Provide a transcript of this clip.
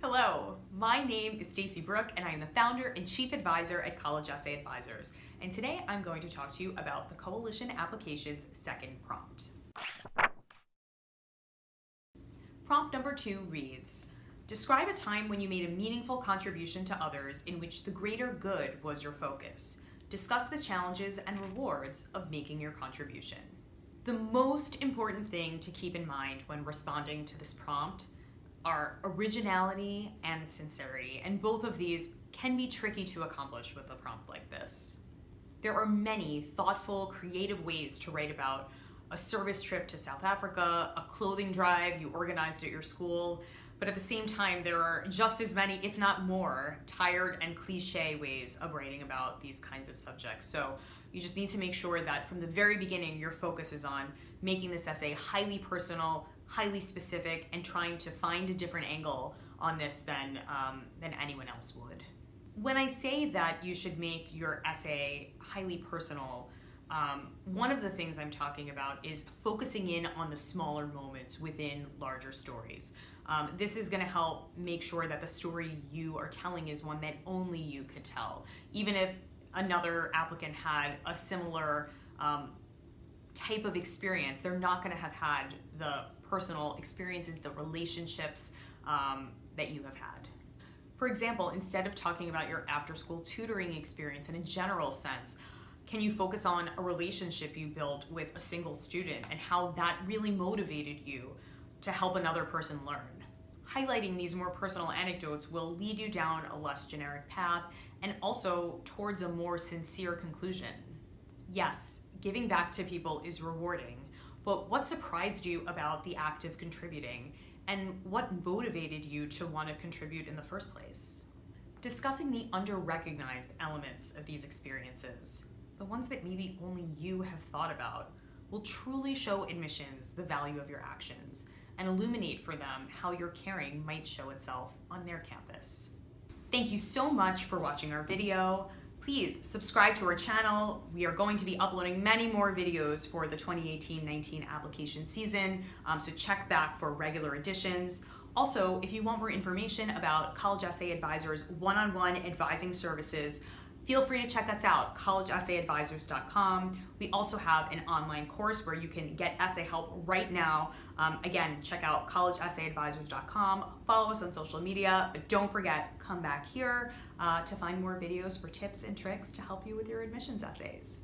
Hello, my name is Stacey Brook and I am the founder and chief advisor at College Essay Advisors. And today I'm going to talk to you about the Coalition Application's second prompt. Prompt number 2 reads, describe a time when you made a meaningful contribution to others in which the greater good was your focus. Discuss the challenges and rewards of making your contribution. The most important thing to keep in mind when responding to this prompt are originality and sincerity, and both of these can be tricky to accomplish with a prompt like this. There are many thoughtful, creative ways to write about a service trip to South Africa, a clothing drive you organized at your school, but at the same time, there are just as many, if not more, tired and cliche ways of writing about these kinds of subjects. So you just need to make sure that from the very beginning, your focus is on making this essay highly personal, highly specific, and trying to find a different angle on this than anyone else would. When I say that you should make your essay highly personal, one of the things I'm talking about is focusing in on the smaller moments within larger stories. This is going to help make sure that the story you are telling is one that only you could tell. Even if another applicant had a similar type of experience, they're not going to have had the personal experiences, the relationships that you have had. For example, instead of talking about your after-school tutoring experience in a general sense, can you focus on a relationship you built with a single student and how that really motivated you to help another person learn? Highlighting these more personal anecdotes will lead you down a less generic path and also towards a more sincere conclusion. Yes, giving back to people is rewarding, but what surprised you about the act of contributing, and what motivated you to want to contribute in the first place? Discussing the under-recognized elements of these experiences, the ones that maybe only you have thought about, will truly show admissions the value of your actions and illuminate for them how your caring might show itself on their campus. Thank you so much for watching our video. Please subscribe to our channel. We are going to be uploading many more videos for the 2018-19 application season, so check back for regular editions. Also, if you want more information about College Essay Advisors one-on-one advising services, feel free to check us out, collegeessayadvisors.com. We also have an online course where you can get essay help right now. Again, check out collegeessayadvisors.com. Follow us on social media, but don't forget, come back here to find more videos for tips and tricks to help you with your admissions essays.